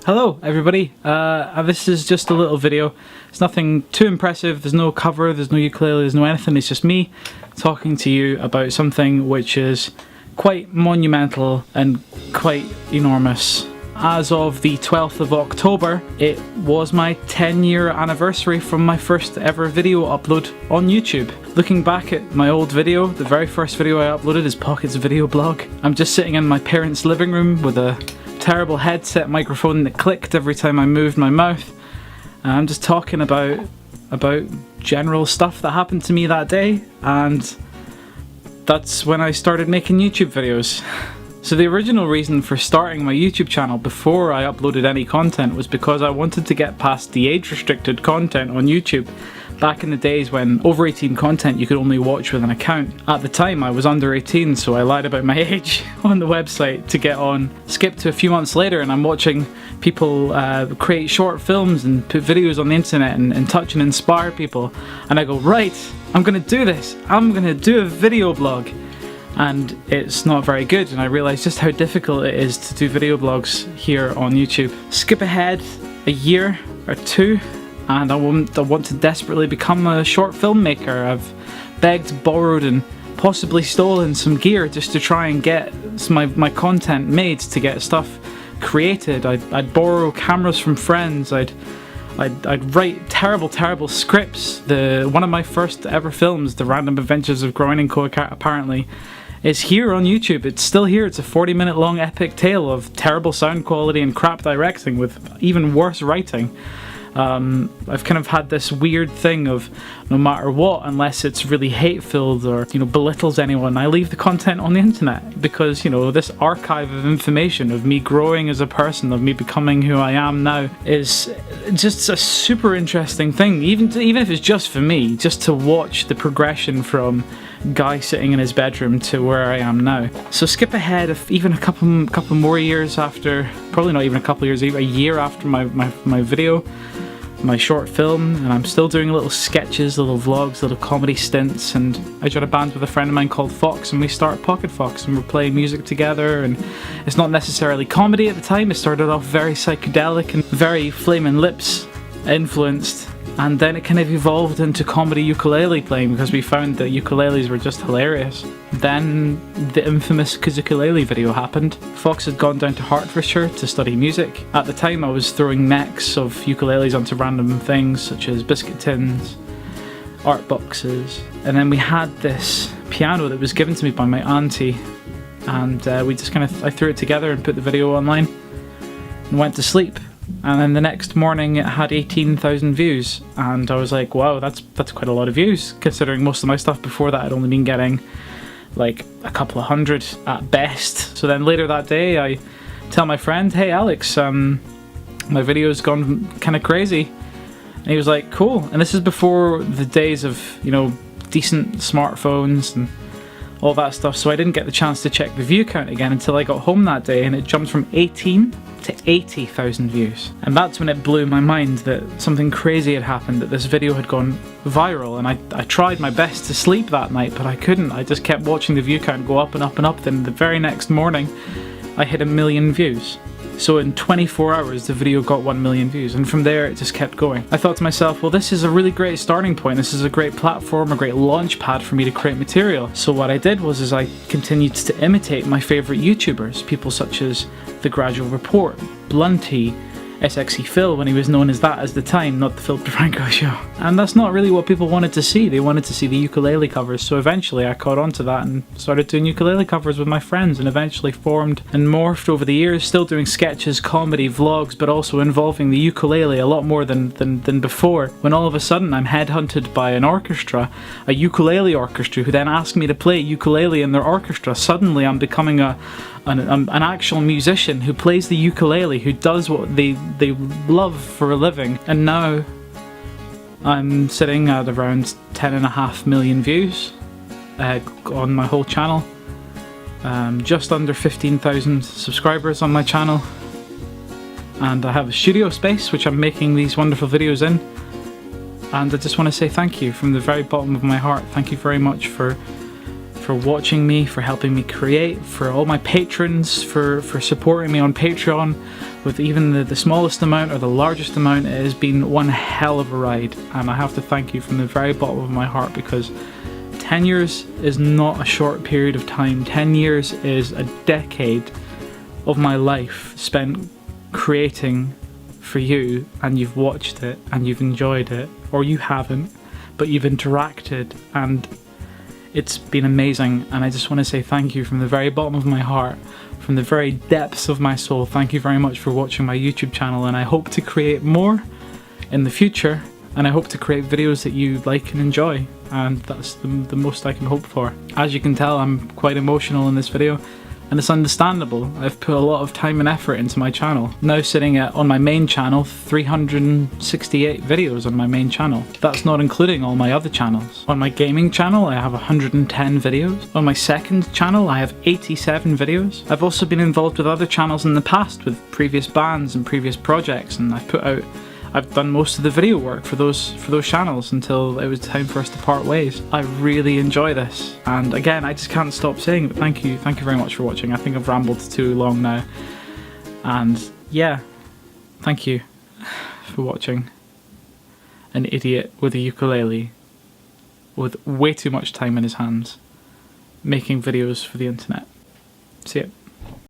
Hello everybody, this is just a little video. It's nothing too impressive, there's no cover, there's no ukulele, there's no anything, it's just me talking to you about something which is quite monumental and quite enormous. As of the 12th of October, it was my 10-year anniversary from my first ever video upload on YouTube. Looking back at my old video, the very first video I uploaded is Pocket's video blog. I'm just sitting in my parents' living room with a terrible headset microphone that clicked every time I moved my mouth. And I'm just talking about general stuff that happened to me that day, and that's when I started making YouTube videos. So the original reason for starting my YouTube channel before I uploaded any content was because I wanted to get past the age-restricted content on YouTube. Back in the days when over 18 content you could only watch with an account. At the time I was under 18, so I lied about my age on the website to get on. Skip to a few months later and I'm watching people create short films and put videos on the internet and touch and inspire people. And I go, right, I'm gonna do this. I'm gonna do a video blog. And it's not very good, and I realised just how difficult it is to do video blogs here on YouTube. Skip ahead a year or two, and I want to desperately become a short filmmaker. I've begged, borrowed and possibly stolen some gear just to try and get my content made, to get stuff created. I'd borrow cameras from friends, I'd write terrible scripts. One of my first ever films, The Random Adventures of Groening Co. apparently, is here on YouTube. It's still here. It's a 40-minute long epic tale of terrible sound quality and crap directing with even worse writing. I've kind of had this weird thing of no matter what, unless it's really hate-filled or, belittles anyone, I leave the content on the internet because, this archive of information of me growing as a person, of me becoming who I am now, is just a super interesting thing, even if it's just for me, just to watch the progression from guy sitting in his bedroom to where I am now. So skip ahead even a couple more years after, probably not even a couple years, even a year after my video, my short film, and I'm still doing little sketches, little vlogs, little comedy stints, and I joined a band with a friend of mine called Fox, and we started Pocket Fox, and we're playing music together, and it's not necessarily comedy at the time. It started off very psychedelic and very Flaming Lips influenced, and then it kind of evolved into comedy ukulele playing because we found that ukuleles were just hilarious. Then the infamous Kuzukulele video happened. Fox had gone down to Hertfordshire to study music. At the time I was throwing necks of ukuleles onto random things such as biscuit tins, art boxes, and then we had this piano that was given to me by my auntie, and I threw it together and put the video online and went to sleep. And then the next morning it had 18,000 views, and I was like, wow, that's quite a lot of views, considering most of my stuff before that I'd only been getting like a couple of hundred at best. So then later that day I tell my friend, hey Alex, my video's gone kind of crazy, and he was like, cool. And this is before the days of decent smartphones and all that stuff, so I didn't get the chance to check the view count again until I got home that day, and it jumped from 18 to 80,000 views. And that's when it blew my mind that something crazy had happened, that this video had gone viral. And I tried my best to sleep that night, but I couldn't. I just kept watching the view count go up and up and up. Then the very next morning I hit 1 million views. So in 24 hours the video got 1 million views, and from there it just kept going. I thought to myself, well, this is a really great starting point, this is a great platform, a great launch pad for me to create material. So what I did was I continued to imitate my favourite YouTubers, people such as The Gradual Report, Blunty, SXE Phil when he was known as that at the time, not the Phil DeFranco show. And that's not really what people wanted to see. They wanted to see the ukulele covers, so eventually I caught on to that and started doing ukulele covers with my friends, and eventually formed and morphed over the years, still doing sketches, comedy, vlogs, but also involving the ukulele a lot more than before, when all of a sudden I'm headhunted by an orchestra, a ukulele orchestra, who then ask me to play ukulele in their orchestra. Suddenly I'm becoming an actual musician who plays the ukulele, who does what they love for a living. And now I'm sitting at around 10.5 million views on my whole channel, just under 15,000 subscribers on my channel, and I have a studio space which I'm making these wonderful videos in. And I just want to say thank you from the very bottom of my heart. Thank you very much for for watching me, for helping me create, for all my patrons, for supporting me on Patreon with even the smallest amount or the largest amount. It has been one hell of a ride, and I have to thank you from the very bottom of my heart, because 10 years is not a short period of time. 10 years is a decade of my life spent creating for you, and you've watched it and you've enjoyed it, or you haven't, but you've interacted, and it's been amazing. And I just want to say thank you from the very bottom of my heart, from the very depths of my soul. Thank you very much for watching my YouTube channel, and I hope to create more in the future, and I hope to create videos that you like and enjoy, and that's the most I can hope for. As you can tell, I'm quite emotional in this video, and it's understandable. I've put a lot of time and effort into my channel. Now sitting on my main channel, 368 videos on my main channel. That's not including all my other channels. On my gaming channel I have 110 videos. On my second channel I have 87 videos. I've also been involved with other channels in the past, with previous bands and previous projects, and I've done most of the video work for those channels until it was time for us to part ways. I really enjoy this, and again, I just can't stop saying it. Thank you very much for watching. I think I've rambled too long now, and yeah, thank you for watching an idiot with a ukulele with way too much time in his hands making videos for the internet. See ya.